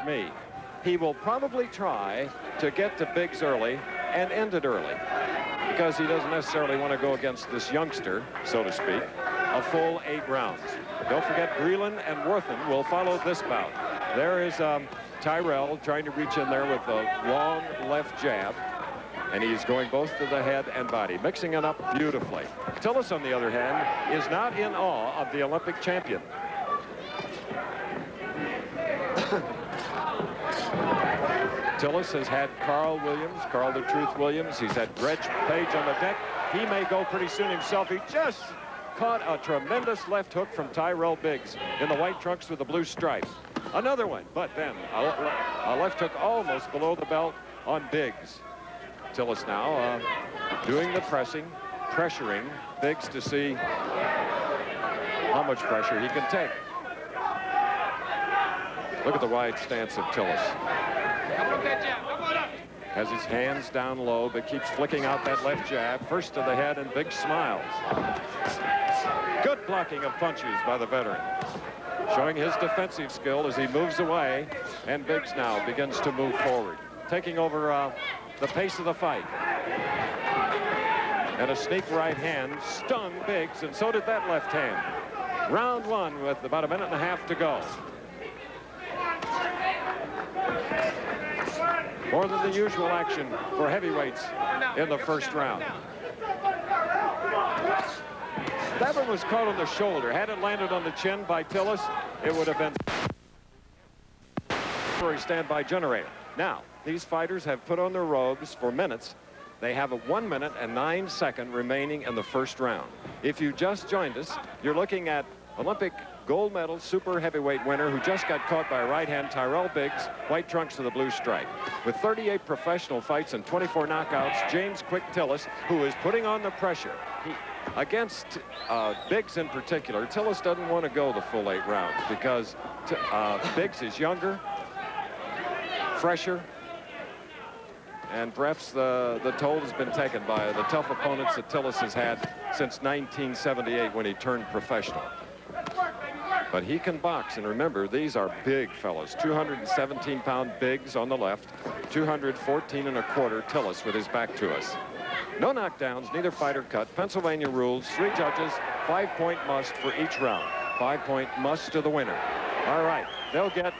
me, he will probably try to get to Biggs early and end it early, because he doesn't necessarily want to go against this youngster, so to speak, a full 8 rounds. Don't forget, Breland and Worthen will follow this bout. There is Tyrell trying to reach in there with a long left jab, and he's going both to the head and body, mixing it up beautifully. Tillis, on the other hand, is not in awe of the Olympic champion. Tillis has had Carl the Truth Williams. He's had Greg Page on the deck. He may go pretty soon himself. He just caught a tremendous left hook from Tyrell Biggs in the white trunks with the blue stripes. Another one, but then a left hook almost below the belt on Biggs. Tillis now doing the pressuring Biggs to see how much pressure he can take. Look at the wide stance of Tillis. Has his hands down low, but keeps flicking out that left jab. First to the head, and Biggs smiles. Good blocking of punches by the veteran, showing his defensive skill as he moves away, and Biggs now begins to move forward, taking over the pace of the fight. And a sneak right hand stung Biggs, and so did that left hand. Round 1 with about a minute and a half to go. More than the usual action for heavyweights in the first round. That one was caught on the shoulder. Had it landed on the chin by Tillis, it would have been for a standby generator. Now, these fighters have put on their robes for minutes. They have a 1 minute and 9 second remaining in the first round. If you just joined us, you're looking at Olympic gold medal super heavyweight winner who just got caught by a right hand, Tyrell Biggs, white trunks with a blue stripe. With 38 professional fights and 24 knockouts, James Quick Tillis, who is putting on the pressure. Against Biggs in particular, Tillis doesn't want to go the full 8 rounds because Biggs is younger, fresher, and perhaps the toll has been taken by the tough opponents that Tillis has had since 1978 when he turned professional. But he can box, and remember, these are big fellows. 217-pound Biggs on the left, 214 and a quarter Tillis with his back to us. No knockdowns, neither fighter cut. Pennsylvania rules, 3 judges, 5-point must for each round. 5-point must to the winner. All right, they'll get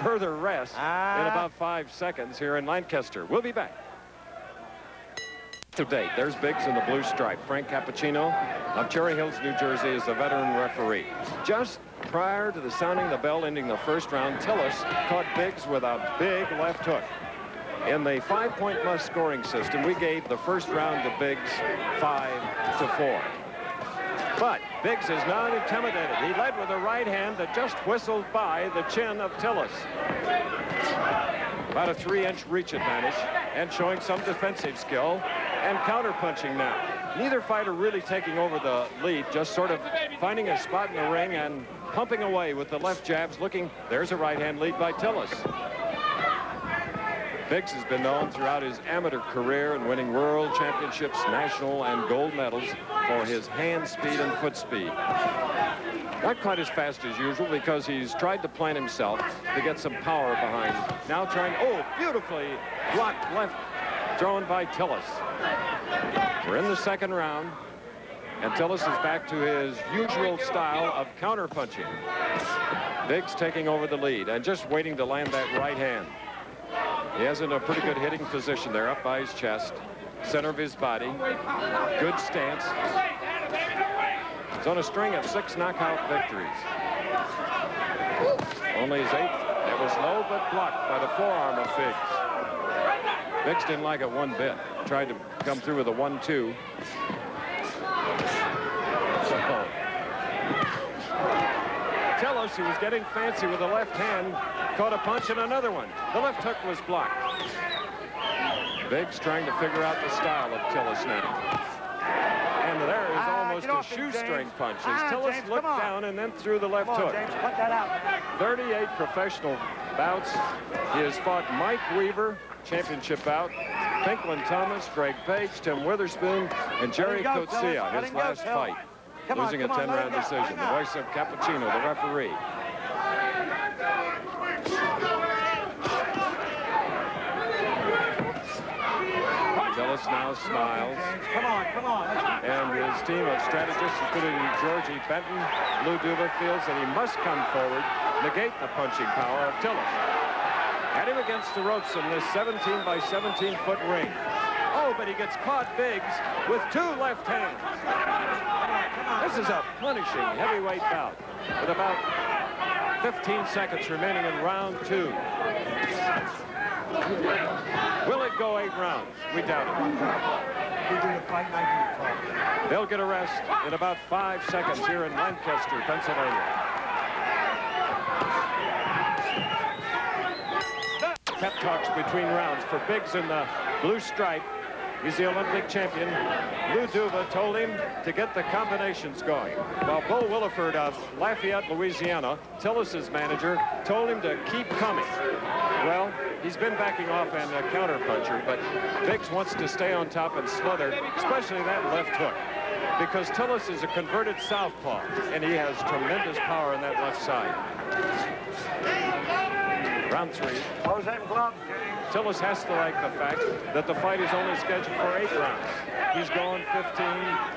further rest in about 5 seconds here in Lancaster. We'll be back. To date, there's Biggs in the blue stripe. Frank Cappuccino of Cherry Hills, New Jersey, is the veteran referee. Just prior to the sounding the bell ending the first round, Tillis caught Biggs with a big left hook. In the 5-point must scoring system, we gave the first round to Biggs 5-4. But Biggs is not intimidated. He led with a right hand that just whistled by the chin of Tillis. About a 3-inch reach advantage, and showing some defensive skill and counter-punching now. Neither fighter really taking over the lead, just sort of finding a spot in the ring and pumping away with the left jabs, looking. There's a right-hand lead by Tillis. Biggs has been known throughout his amateur career in winning world championships, national, and gold medals for his hand speed and foot speed. Not quite as fast as usual because he's tried to plant himself to get some power behind. Now trying, beautifully blocked left, thrown by Tillis. We're in the second round, and Tillis is back to his usual style of counter-punching. Biggs taking over the lead and just waiting to land that right hand. He has in a pretty good hitting position there, up by his chest, center of his body. Good stance. He's on a string of 6 knockout victories. Only his 8th. It was low but blocked by the forearm of Biggs. Biggs didn't like it one bit. Tried to come through with a 1-2. Tillis, who was getting fancy with the left hand, caught a punch and another one. The left hook was blocked. Biggs trying to figure out the style of Tillis now. And there is almost a shoestring punch as Tillis looked down and then threw the left hook. James, put that out. 38 professional bouts. He has fought Mike Weaver, championship bout, Pinklin Thomas, Greg Page, Tim Witherspoon, and Jerry Coetzee, his last fight, losing a 10-round decision. The voice of Cappuccino, the referee. Tillis now smiles. Come on, come on. And his team of strategists, including Georgie Benton, Lou Duva, feels that he must come forward, negate the punching power of Tillis. Had him against the ropes in this 17 by 17 foot ring. Oh, but he gets caught Biggs with 2 left hands. This is a punishing heavyweight bout with about 15 seconds remaining in round 2. Will it go 8 rounds? We doubt it. They'll get a rest in about 5 seconds here in Lancaster, Pennsylvania. Pep talks between rounds for Biggs in the blue stripe. He's the Olympic champion. Lou Duva told him to get the combinations going, while Bull Williford of Lafayette, Louisiana, Tillis's manager, told him to keep coming. Well, he's been backing off and a counter-puncher, but Biggs wants to stay on top and smother, especially that left hook, because Tillis is a converted southpaw, and he has tremendous power on that left side. Round 3. Close them gloves, James. Tillis has to like the fact that the fight is only scheduled for 8 rounds. He's going 15,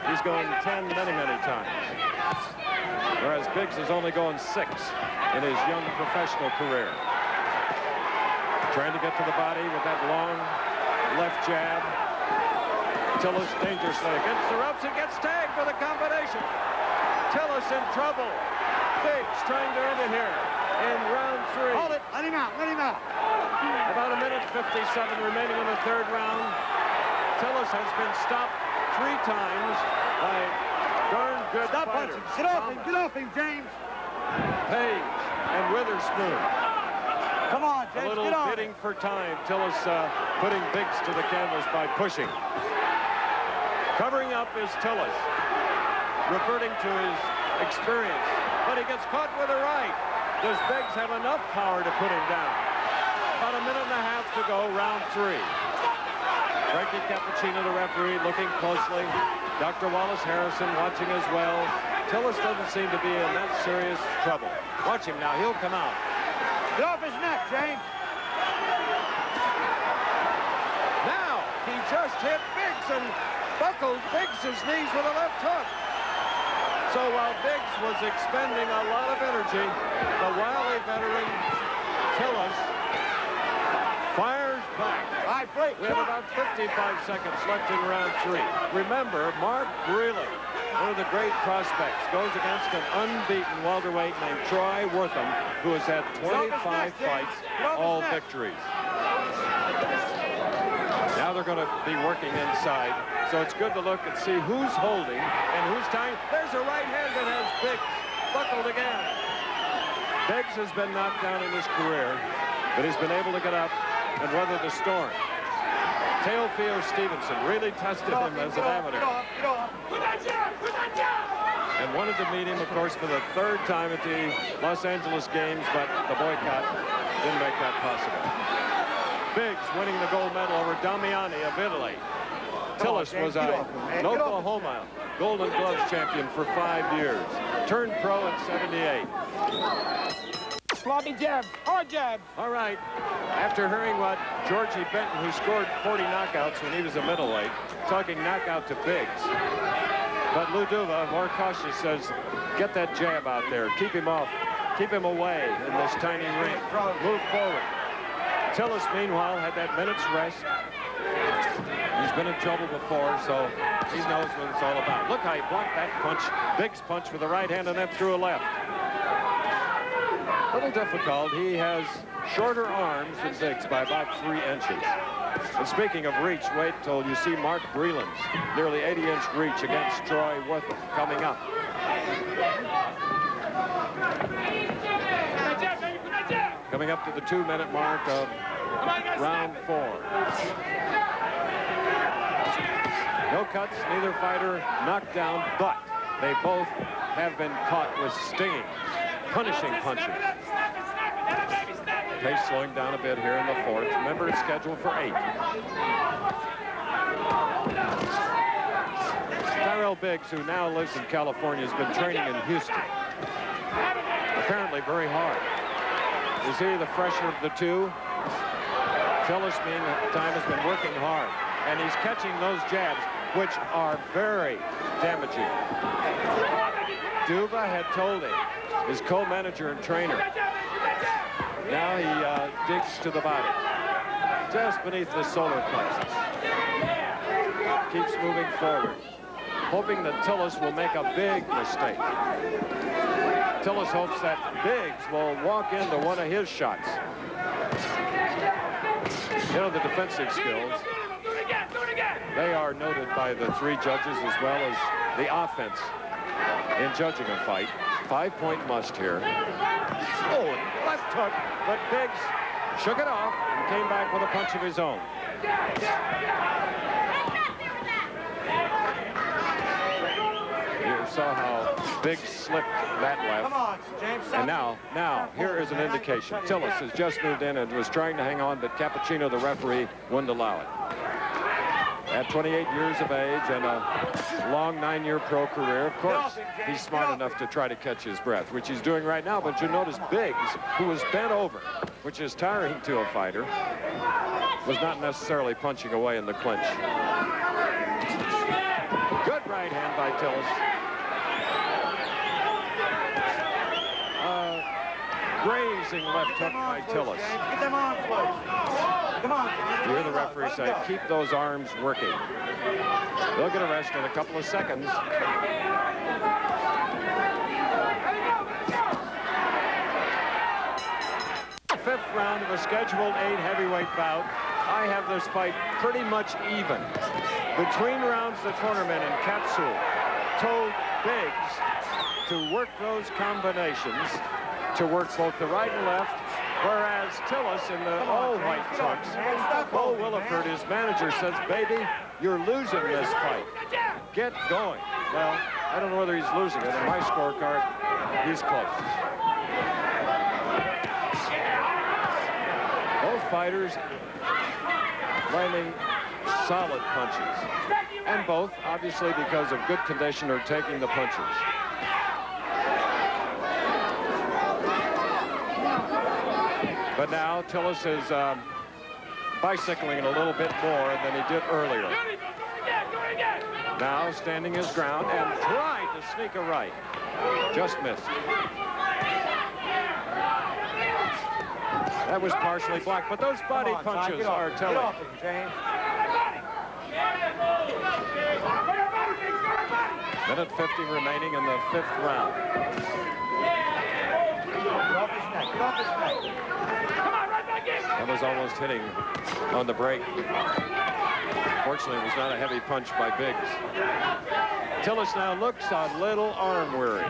he's going 10 many, many times. Whereas Biggs is only going 6 in his young professional career. Trying to get to the body with that long left jab. Tillis dangerously against the ropes and gets tagged for the combination. Tillis in trouble. Biggs trying to end it here in round 3. Hold it. Let him out. Let him out. About a minute 57 remaining in the 3rd round. Tillis has been stopped 3 times by darn good fighters. Get off him. Get off him, James. Page and Witherspoon. Come on, James. A little bidding for time. Tillis putting Biggs to the canvas by pushing. Covering up is Tillis, reverting to his experience. But he gets caught with a right. Does Biggs have enough power to put him down? About a minute and a half to go, round 3. Frankie Cappuccino, the referee, looking closely. Dr. Wallace Harrison watching as well. Tillis doesn't seem to be in that serious trouble. Watch him now. He'll come out. Get off his neck, James. Now, he just hit Biggs and buckled Biggs' knees with a left hook. So while Biggs was expending a lot of energy, the wily veteran Tillis fires back. We have about 55 seconds left in round 3. Remember, Mark Breland, one of the great prospects, goes against an unbeaten welterweight named Troy Wortham, who has had 25 fights, all victories. Now they're going to be working inside, so it's good to look and see who's holding and who's tying. There's a right hand that has Biggs buckled again. Biggs has been knocked down in his career, but he's been able to get up and weather the storm. Teofilo Stevenson really tested him as an amateur. And wanted to meet him, of course, for the 3rd time at the Los Angeles Games, but the boycott didn't make that possible. Biggs winning the gold medal over Damiani of Italy. Tillis was an Oklahoma Golden Gloves champion for 5 years. Turned pro in '78. Sloppy jab. Hard jab. All right. After hearing what Georgie Benton, who scored 40 knockouts when he was a middleweight, talking knockout to Biggs. But Lou Duva, more cautious, says, get that jab out there. Keep him off. Keep him away in this tiny ring. Move forward. Tillis, meanwhile, had that minute's rest. He's been in trouble before, so he knows what it's all about. Look how he blocked that punch. Biggs punch with the right hand and then threw a left. A little difficult. He has shorter arms than Biggs by about 3 inches. And speaking of reach, wait till you see Mark Breland's nearly 80-inch reach against Troy Wortham coming up. Coming up to the 2-minute mark of round 4. No cuts, neither fighter knocked down, but they both have been caught with stinging, punishing punches. Pace slowing down a bit here in the 4th. Remember, it's scheduled for 8. Tyrell Biggs, who now lives in California, has been training in Houston. Apparently very hard. Is he the fresher of the 2? Tillis, meantime, has been working hard. and he's catching those jabs, which are very damaging. Duva had told him, his co-manager and trainer. Now he digs to the body, just beneath the solar plexus. Keeps moving forward, hoping that Tillis will make a big mistake. Tillis hopes that Biggs will walk into one of his shots. You know, the defensive skills, they are noted by the three judges as well as the offense in judging a fight. 5-point must here. Oh, left hook, but Biggs shook it off and came back with a punch of his own. You saw how Biggs slipped that left. Come on, James. And now, here is an indication. Tillis has just moved in and was trying to hang on, but Cappuccino, the referee, wouldn't allow it. At 28 years of age and a long 9-year pro career, of course, he's smart enough to try to catch his breath, which he's doing right now. But you notice Biggs, who was bent over, which is tiring to a fighter, was not necessarily punching away in the clinch. Good right hand by Tillis. Grazing left hook by Tillis. Get them on close. Come on. You hear the referee say, keep those arms working. They'll get a rest in a couple of seconds. Fifth round of a scheduled 8 heavyweight bout. I have this fight pretty much even. Between rounds, the cornerman in Capsule told Biggs to work those combinations, to work both the right and left, whereas Tillis in the all-white trunks, Bo Williford, his manager, says, baby, you're losing this fight. Get going. Well, I don't know whether he's losing it. On my scorecard, he's close. Both fighters landing solid punches. And both, obviously, because of good condition, are taking the punches. But now Tillis is bicycling a little bit more than he did earlier. Now standing his ground and tried to sneak a right. Just missed. That was partially blocked, but those body punches are telling. Minute 50 remaining in the 5th round. That was almost hitting on the break. Fortunately, it was not a heavy punch by Biggs. Tillis now looks a little arm weary.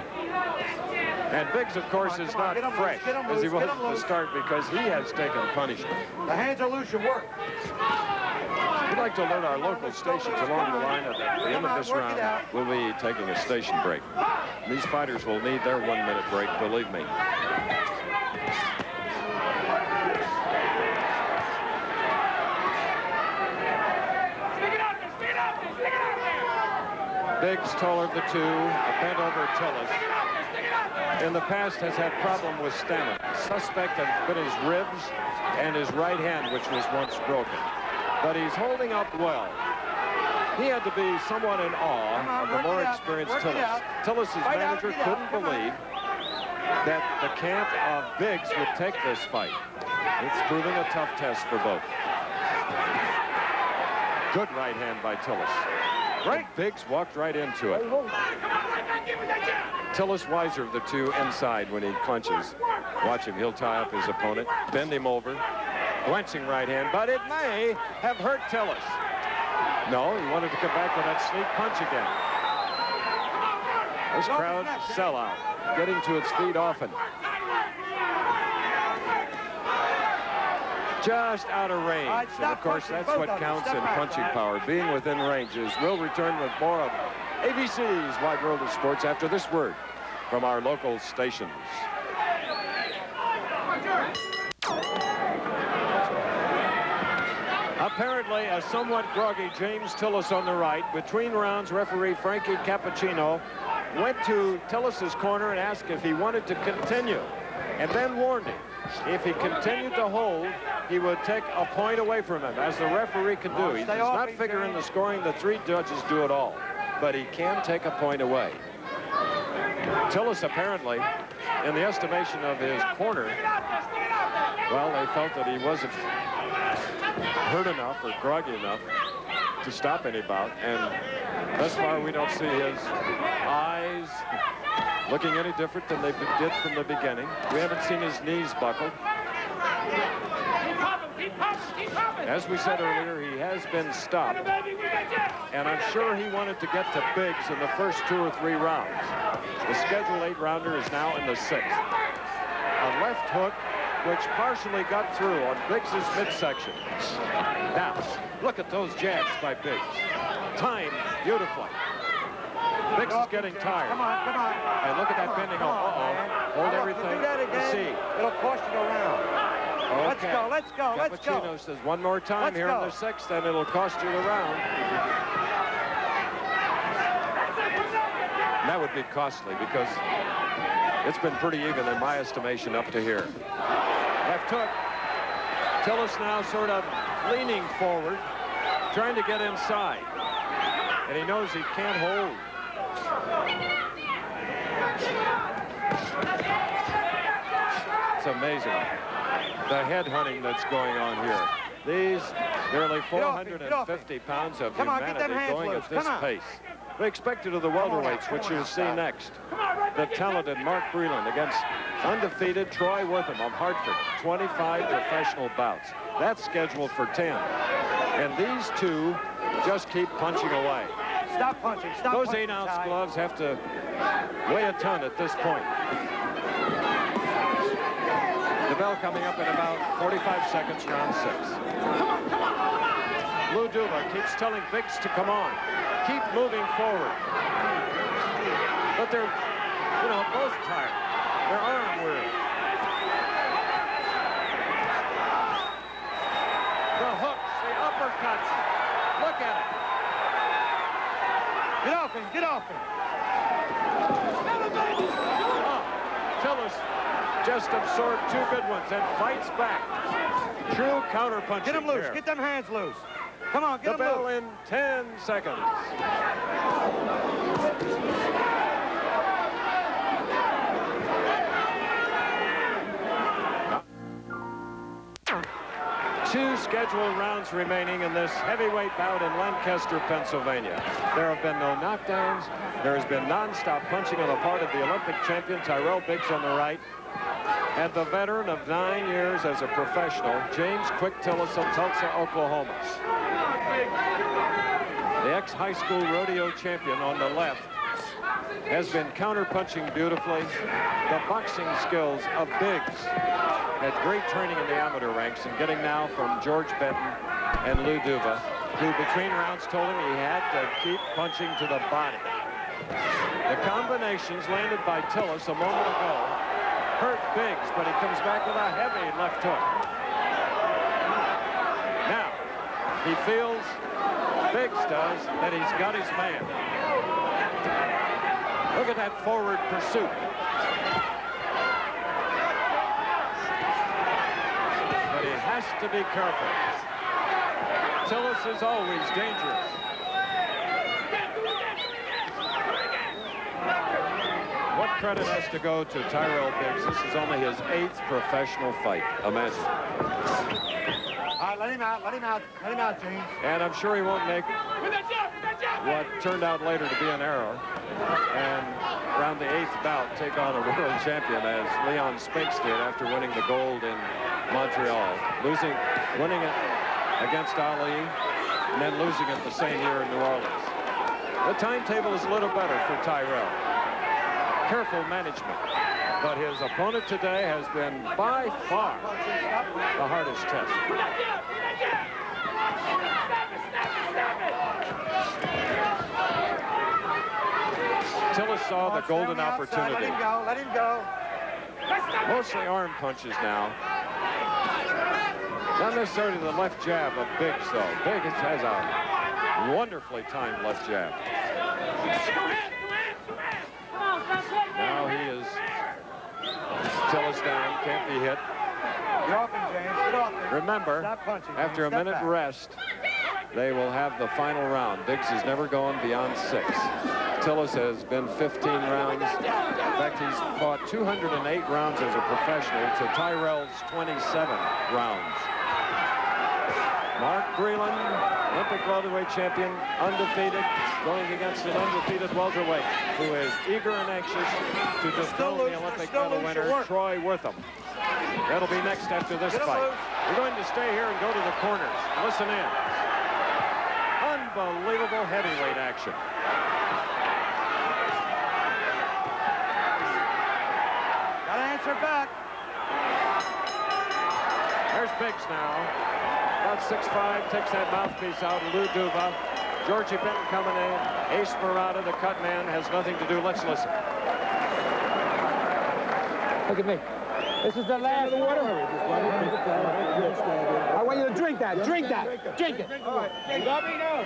And Biggs, of course, is not fresh as he was at the start because he has taken punishment. The hands are loose, you work. We'd like to alert our local stations along the line that at the end of this round, we'll be taking a station break. These fighters will need their 1-minute break, believe me. Biggs, taller of the two, a bent-over Tillis. In the past has had problem with stamina. Suspect has been his ribs and his right hand, which was once broken. But he's holding up well. He had to be somewhat in awe of the more experienced Tillis. Tillis's manager couldn't believe that the camp of Biggs would take this fight. It's proving a tough test for both. Good right hand by Tillis. Right, Biggs walked right into it. Tillis wiser of the two inside when he clinches. Watch him, he'll tie up his opponent, bend him over. Glancing right hand, but it may have hurt Tillis. No, he wanted to come back with that sneak punch again. This crowd sellout, getting to its feet often. Just out of range. And of course, that's what counts in punching power, being within ranges. We'll return with more of ABC's Wide World of Sports after this word from our local stations. Apparently, a somewhat groggy James Tillis on the right. Between rounds, referee Frankie Cappuccino went to Tillis's corner and asked if he wanted to continue, and then warned him, If he continued to hold, he would take a point away from him, as the referee can do. He does not figure in the scoring. The three judges do it all, but he can take a point away. Tillis, apparently, in the estimation of his corner, well, they felt that he wasn't hurt enough or groggy enough to stop any bout, and thus far we don't see his eyes looking any different than they did from the beginning. We haven't seen his knees buckled. As we said earlier, he has been stopped, and I'm sure he wanted to get to Biggs in the first 2 or 3 rounds. The scheduled 8-rounder is now in the 6th. A left hook, which partially got through on Biggs's midsection. Now, look at those jabs by Biggs. Timed beautifully. Biggs is getting tired. Come on, come on. And look at that bending. Hold everything. Do that again. See. It'll cost you a round. Okay. Let's go. Cappuccino says one more time here in the 6th, and it'll cost you the round. And that would be costly because it's been pretty even in my estimation up to here. Left hook. Tillis now sort of leaning forward, trying to get inside. And he knows he can't hold. It's amazing, the head hunting that's going on here. These nearly 450 pounds of humanity going at this pace. We expected of the welterweights, which you'll see next. The talented Mark Breland against undefeated Troy Wortham of Hartford. 25 professional bouts. That's scheduled for 10. And these two just keep punching away. Stop punching. Stop Those punching. 8-ounce gloves have to weigh a ton at this point. The bell coming up in about 45 seconds, round 6. Lou Duva keeps telling Biggs to come on. Keep moving forward. But they're, both tired. Their arm weary. The hooks, the uppercuts. Look at it. Get off him. Get off him. Tillis just absorbed 2 good ones and fights back. True counterpunching. Get him loose. There. Get them hands loose. Come on, get The him bell loose. in 10 seconds. Two scheduled rounds remaining in this heavyweight bout in Lancaster, Pennsylvania. There have been no knockdowns. There has been non-stop punching on the part of the Olympic champion, Tyrell Biggs, on the right, and the veteran of 9 years as a professional, James Quick Tillis of Tulsa, Oklahoma. The ex-high school rodeo champion on the left has been counter-punching beautifully. The boxing skills of Biggs had great training in the amateur ranks and getting now from George Benton and Lou Duva, who between rounds told him he had to keep punching to the body. The combinations landed by Tillis a moment ago hurt Biggs, but he comes back with a heavy left hook. Now, he feels, Biggs does, that he's got his man. Look at that forward pursuit. But he has to be careful. Tillis is always dangerous. What credit has to go to Tyrell Biggs? This is only his 8th professional fight. Imagine. All right, let him out, James. And I'm sure he won't make what turned out later to be an error. And around the 8th bout, take on a world champion as Leon Spinks did after winning the gold in Montreal. Winning it against Ali, and then losing it the same year in New Orleans. The timetable is a little better for Tyrell. Careful management. But his opponent today has been by far the hardest test. Tillis saw the golden opportunity. Let him go. Mostly arm punches now. Not necessarily the left jab of Biggs, though. Biggs has a wonderfully timed left jab. Now he is Tillis down, can't be hit. Get off him, James. Get off him. Remember, Stop punching, James. after a Step minute back. rest, they will have the final round. Biggs has never gone beyond 6. Tillis has been 15 rounds. In fact, he's fought 208 rounds as a professional to Tyrell's 27 rounds. Mark Breland, Olympic welterweight champion, undefeated, going against an undefeated welterweight who is eager and anxious to dethrone the Olympic medal winner, Troy Wortham. That'll be next after this fight. We're going to stay here and go to the corners. Listen in. Unbelievable heavyweight action. Gotta answer back. There's Biggs now. About 6'5", takes that mouthpiece out. Lou Duva. Georgie Benton coming in. Ace Murata, the cut man, has nothing to do. Let's listen. Look at me. This is the last water. I want you to drink that. Drink that. Drink it. All right. You got me now.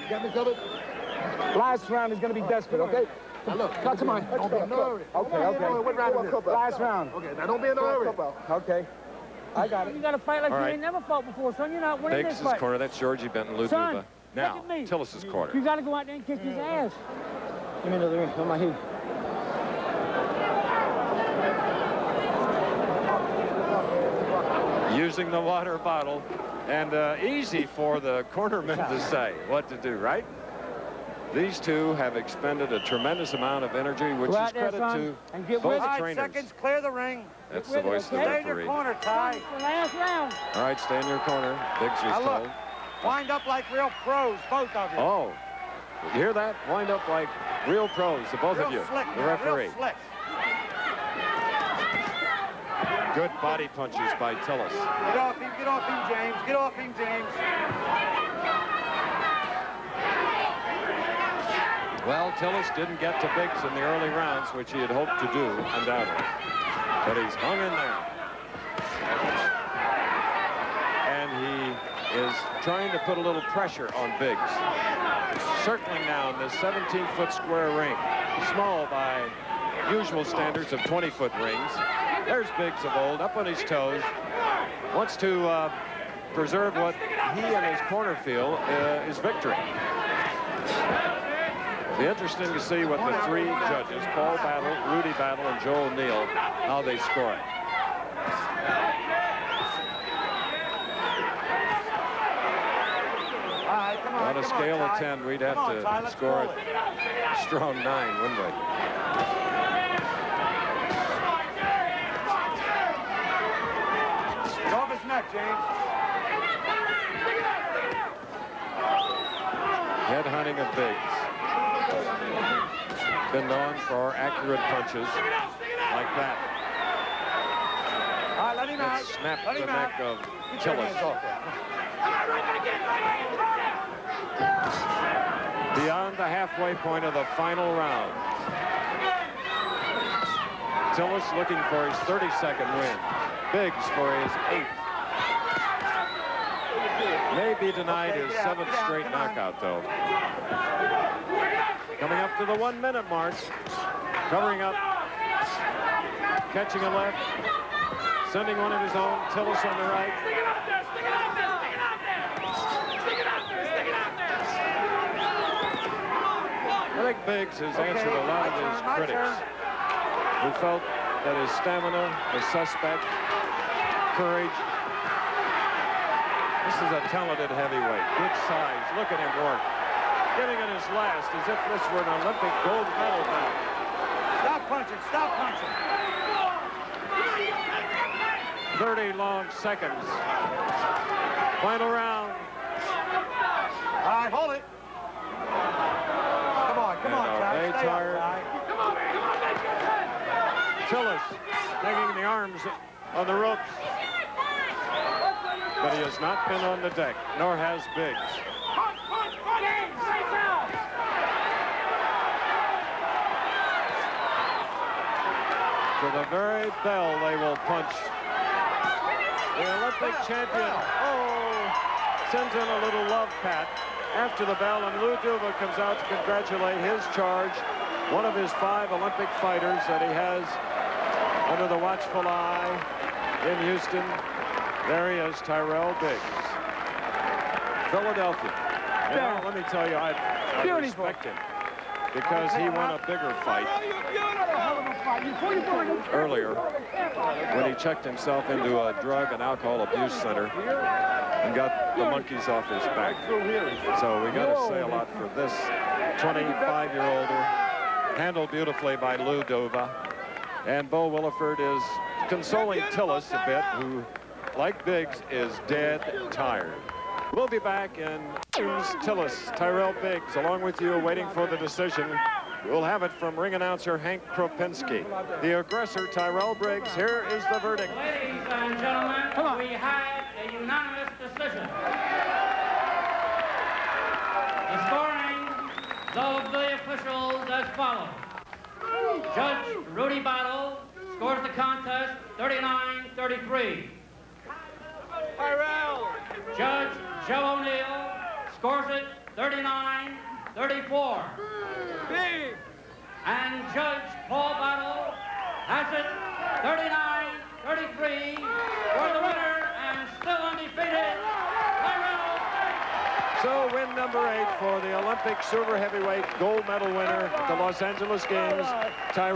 You got me covered? Last round is going to be desperate, okay? Now look, cut to mine. Don't be in a hurry. Okay. What round is this? Last round. Okay, now don't be in a hurry. Okay. I got it. You got to fight like you ain't never fought before, son. You're not winning this fight. Biggs' corner. That's Georgie Benton, Lou Duva. Now, look at me. Tillis' corner. You got to go out there and kick his ass. Give me another ring on my head. Using the water bottle, and easy for the cornerman to say what to do, right? These two have expended a tremendous amount of energy, which is credit to both trainers. Seconds, clear the ring. That's the voice of the Stay in your referee. corner, Ty. It's the last round. All right, stay in your corner. Biggs is Now told. look, wind up like real pros, both of you. Oh, you hear that? Wind up like real pros, the both of you. Slick, The referee. Real slick. Good body punches by Tillis. Get off him, James. Get off him, James. Well, Tillis didn't get to Biggs in the early rounds, which he had hoped to do, undoubtedly. But he's hung in there. And he is trying to put a little pressure on Biggs. Circling now in this 17-foot square ring. Small by usual standards of 20-foot rings. There's Biggs of old, up on his toes. Wants to preserve what he and his corner feel is victory. It'll be interesting to see what the three judges, Paul Battle, Rudy Battle, and Joe O'Neill, how they score it. All right, come on. On a scale of 10, we'd have to score it a strong 9, wouldn't we? Get off his neck, James. Head hunting of Biggs. Been known for accurate punches like that. All right, let him That out. snapped Let the him neck out. of Get your hands Tillis. off there. Beyond the halfway point of the final round. Tillis looking for his 32nd win. Biggs for his 8th. May be denied his 7th straight knockout, though. Coming up to the 1-minute mark. Covering up. Catching a left. Sending one of his own. Tillis on the right. I think Biggs has answered a lot of his critics who felt that his stamina was suspect, courage. This is a talented heavyweight, good size. Look at him work. Giving it his last as if this were an Olympic gold medal bout. Stop punching. Stop punching. 30 long seconds. Final round. All right, hold it. Come on, Ty. They Stay tired. up, Ty. Tillis hanging the arms on the ropes. But he has not been on the deck, nor has Biggs. To the very bell, they will punch. The Olympic champion, sends in a little love pat after the bell, and Lou Duva comes out to congratulate his charge, one of his 5 Olympic fighters that he has under the watchful eye in Houston. There he is, Tyrell Biggs. Philadelphia. And now, let me tell you, I respect him because he won a bigger fight earlier when he checked himself into a drug and alcohol abuse center and got the monkeys off his back. So we got to say a lot for this 25-year-older, handled beautifully by Lou Dova. And Bo Williford is consoling Tillis a bit, who, like Biggs, is dead tired. We'll be back in Tillis, Tyrell Biggs, along with you, waiting for the decision. We'll have it from ring announcer Hank Kropinski. The aggressor, Tyrell Biggs. Here is the verdict. Ladies and gentlemen, we have a unanimous decision. The scoring of the officials as follows. Judge Rudy Battle scores the contest 39-33. Tyrell! Judge Joe O'Neill scores it 39-34. Big! And Judge Paul Battle has it 39-33 for the winner and still undefeated, Tyrell. So win number 8 for the Olympic super heavyweight gold medal winner at the Los Angeles Games, Tyrell.